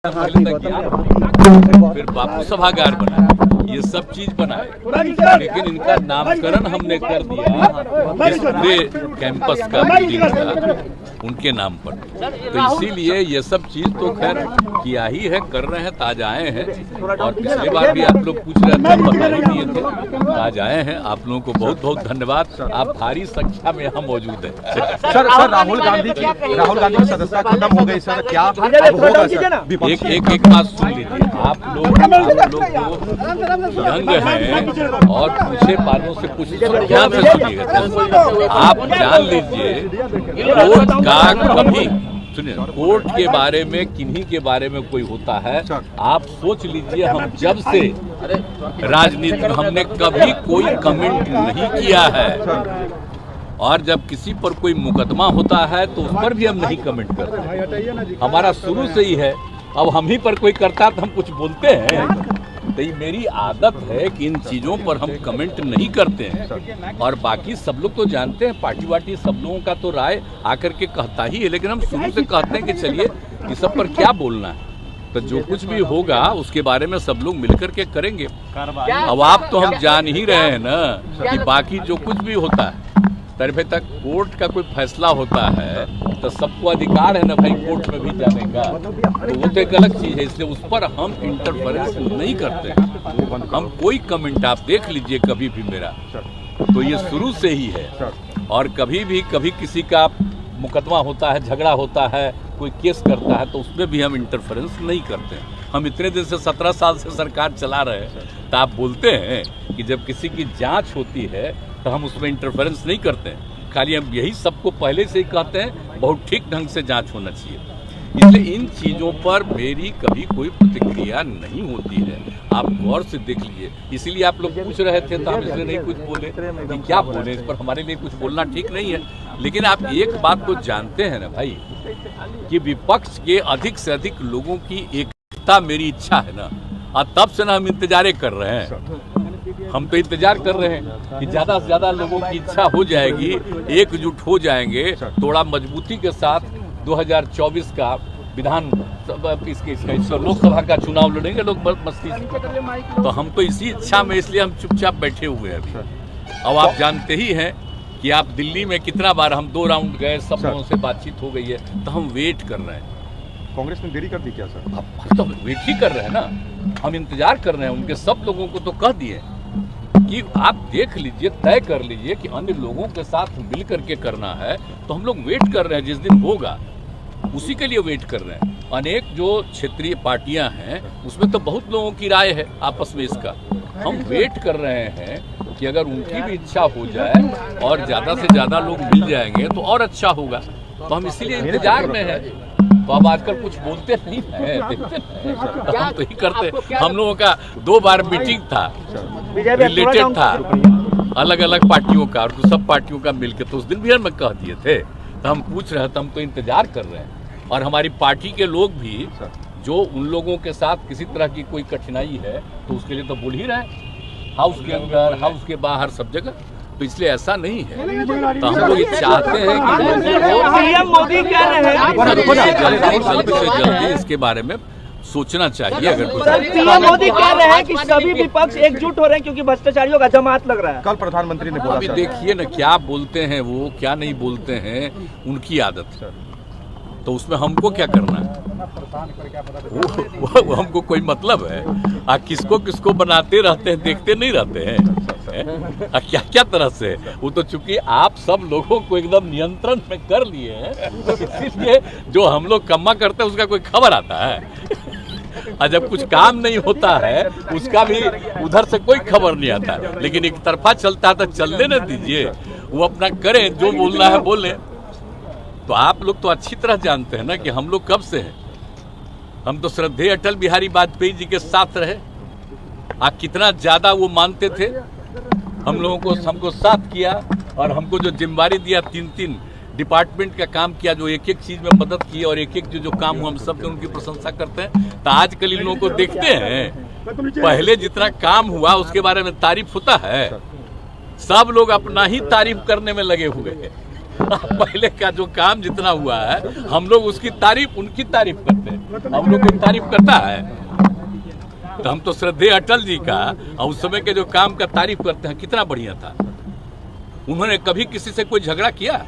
फिर बापू सभागार बना, ये सब चीज बनाए, लेकिन इनका नामकरण हमने कर दिया इस पूरे कैंपस का, बिल्डिंग का उनके नाम पर। तो इसीलिए ये सब चीज तो खैर किया ही है, कर रहे हैं, ताज आए हैं। और पिछली बार भी आप लोग पूछ रहे थे, बता ही दिए थे, ताज आए हैं। आप लोगों को बहुत बहुत धन्यवाद, आप भारी संख्या में यहाँ मौजूद है। सर राहुल गांधी की सदस्यता खत्म हो गई सर, क्या होगा सर? एक बात सुन लीजिए, आप लोग को यंग हैं और पूछे पालों से कुछ ध्यान से सुनिएगा। आप जान लीजिए कोर्ट का कभी सुनिए, कोर्ट के बारे में किन्हीं के बारे में कोई होता है, आप सोच लीजिए हम जब से राजनीति में हमने कभी कोई कमेंट नहीं किया है, और जब किसी पर कोई मुकदमा होता है तो उस पर भी हम नहीं कमेंट करते। हमारा शुरू से ही है। अब हम ही पर कोई करता तो हम कुछ बोलते हैं, तो ये मेरी आदत है कि इन चीज़ों पर हम कमेंट नहीं करते हैं। और बाकी सब लोग तो जानते हैं, पार्टी वार्टी सब लोगों का तो राय आकर के कहता ही है, लेकिन हम शुरू से कहते हैं कि चलिए इस सब पर क्या बोलना है, तो जो कुछ भी होगा उसके बारे में सब लोग मिलकर के करेंगे। अब आप तो हम जान ही रहे हैं ना कि बाकी जो कुछ भी होता है तरफे तक कोर्ट का कोई फैसला होता है तो सबको अधिकार है ना भाई कोर्ट में भी जाने का, तो वो तो एक अलग चीज़ है। इसलिए उस पर हम इंटरफेरेंस नहीं करते। हम कोई कमेंट आप देख लीजिए कभी भी मेरा, तो ये शुरू से ही है। और कभी किसी का मुकदमा होता है, झगड़ा होता है, कोई केस करता है, तो उसमें भी हम इंटरफेरेंस नहीं करते हैं। हम इतने दिन से 17 साल से सरकार चला रहे हैं, तो आप बोलते हैं कि जब किसी की जांच होती है तो हम उसमें इंटरफेरेंस नहीं करते हैं। खाली हम यही सबको पहले से ही कहते हैं बहुत ठीक ढंग से जांच होना चाहिए। इसलिए इन चीज़ों पर मेरी कभी कोई प्रतिक्रिया नहीं होती है, आप गौर से देख लीजिए। इसीलिए आप लोग पूछ रहे थे तो हम इसलिए नहीं कुछ बोले कि क्या बोले, इस पर हमारे लिए कुछ बोलना ठीक नहीं है। लेकिन आप एक बात तो जानते हैं ना भाई कि विपक्ष के अधिक से अधिक लोगों की एकता मेरी इच्छा है ना, और तब से ना हम इंतजारे कर रहे हैं। हम तो इंतजार कर रहे हैं कि ज़्यादा से ज़्यादा लोगों की इच्छा हो जाएगी, एकजुट हो जाएंगे, थोड़ा मजबूती के साथ 2024 का लोकसभा का चुनाव लड़ेंगे लोग मस्ती से। तो हम तो इसी इच्छा में, इसलिए हम चुपचाप बैठे हुए हैं अभी। अब आप जानते ही हैं कि आप दिल्ली में कितना बार हम 2 राउंड गए, सब लोगों से बातचीत हो गई है, तो हम वेट कर रहे हैं। कांग्रेस ने देरी कर दी क्या सर? अब तो वेट ही कर रहे हैं ना, हम इंतजार कर रहे हैं। उनके सब लोगों को तो कह दिए कि आप देख लीजिए, तय कर लीजिए कि अन्य लोगों के साथ मिल करके करना है, तो हम लोग वेट कर रहे हैं। जिस दिन होगा उसी के लिए वेट कर रहे हैं। अनेक जो क्षेत्रीय पार्टियां हैं उसमें तो बहुत लोगों की राय है आपस में, इसका हम वेट कर रहे हैं कि अगर उनकी भी इच्छा हो जाए और ज़्यादा से ज़्यादा लोग मिल जाएंगे तो और अच्छा होगा। तो हम इसीलिए इंतजार में हैं। तो अब आजकल कुछ बोलते नहीं है, देखते हैं, तो हम तो ही करते। हम लोगों का 2 बार मीटिंग था, रिलेटेड था अलग अलग पार्टियों का, और सब पार्टियों का मिलकर, तो उस दिन भी हम कह दिए थे। तो हम पूछ रहे थे, हम तो इंतजार कर रहे हैं। और हमारी पार्टी के लोग भी जो उन लोगों के साथ किसी तरह की कोई कठिनाई है तो उसके लिए तो बोल ही रहे हैं, हाउस के अंदर, हाउस के बाहर, सब जगह। तो इसलिए ऐसा नहीं है, तो हम लोग ये चाहते हैं कि पीएम मोदी कह रहे हैं जल्दी से जल्दी इसके बारे में सोचना चाहिए। अगर पीएम मोदी कह रहे हैं कि सभी विपक्ष एकजुट हो रहे हैं क्योंकि भ्रष्टाचारियों का जमात लग रहा है। कल प्रधानमंत्री ने बोला। अभी देखिए ना क्या बोलते हैं वो, क्या नहीं बोलते हैं, उनकी आदत है, तो उसमें हमको क्या करना है? वो हमको कोई मतलब है? किसको किसको बनाते रहते हैं, देखते नहीं रहते हैं क्या क्या तरह से। वो तो चूंकि आप सब लोगों को एकदम नियंत्रण में कर लिए हैं, इसीलिए जो हम लोग कम्मा करते हैं उसका कोई खबर आता है, और जब कुछ काम नहीं होता है उसका भी उधर से कोई खबर नहीं आता। लेकिन एक तरफा चलता है तो चलने न दीजिए, वो अपना करें, जो बोलना है बोले। तो आप लोग तो अच्छी तरह जानते हैं ना कि हम लोग कब से हैं। हम तो श्रद्धेय अटल बिहारी वाजपेयी जी के साथ रहे, आप कितना ज्यादा वो मानते थे हम लोगों को, हमको साथ किया, और हमको जो जिम्मेदारी दिया, 3 डिपार्टमेंट का काम किया, जो एक चीज में मदद की, और एक जो काम हुआ, हम सब उनकी प्रशंसा करते हैं। तो आजकल इन लोगों को देखते हैं, पहले जितना काम हुआ उसके बारे में तारीफ होता है, सब लोग अपना ही तारीफ करने में लगे हुए हैं। पहले का जो काम जितना हुआ है हम लोग उसकी तारीफ, उनकी तारीफ करते हैं। हम लोग कोई तारीफ करता है तो हम तो श्रद्धेय अटल जी का और उस समय के जो काम का तारीफ करते हैं, कितना बढ़िया था। उन्होंने कभी किसी से कोई झगड़ा किया?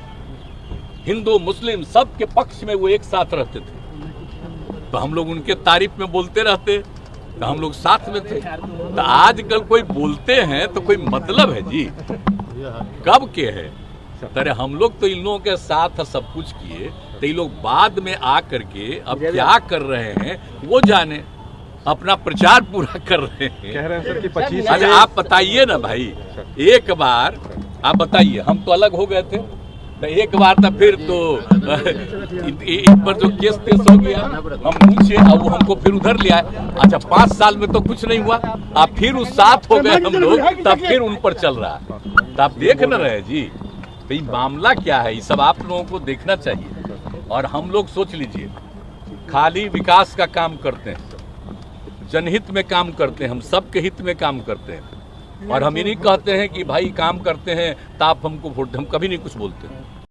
हिंदू मुस्लिम सब के पक्ष में वो एक साथ रहते थे, तो हम लोग उनके तारीफ में बोलते रहते, तो हम लोग साथ में थे। तो आजकल कोई बोलते हैं तो कोई मतलब है जी, कब के है? अरे हम लोग तो इन लोगों के साथ सब कुछ किए, तो ये लोग बाद में आकर के अब क्या कर रहे हैं वो जाने, अपना प्रचार पूरा कर रहे हैं। कह रहे हैं सर कि 25। अच्छा आप बताइए ना भाई, एक बार आप बताइए, हम तो अलग हो गए थे, तो एक बार तो फिर तो इन पर जो केस हो गया, हम पूछे और वो हमको फिर उधर ले आए। अच्छा 5 साल में तो कुछ नहीं हुआ, अब फिर उस साथ हो गए हम लोग, तब फिर उन पर चल रहा है। तो आप देख न रहे जी, तो ये मामला क्या है, ये सब आप लोगों को देखना चाहिए। और हम लोग सोच लीजिए, खाली विकास का काम करते हैं, जनहित में काम करते हैं, हम सबके हित में काम करते हैं। और हम ये नहीं कहते हैं कि भाई काम करते हैं तो आप हमको वोट, हम कभी नहीं कुछ बोलते हैं।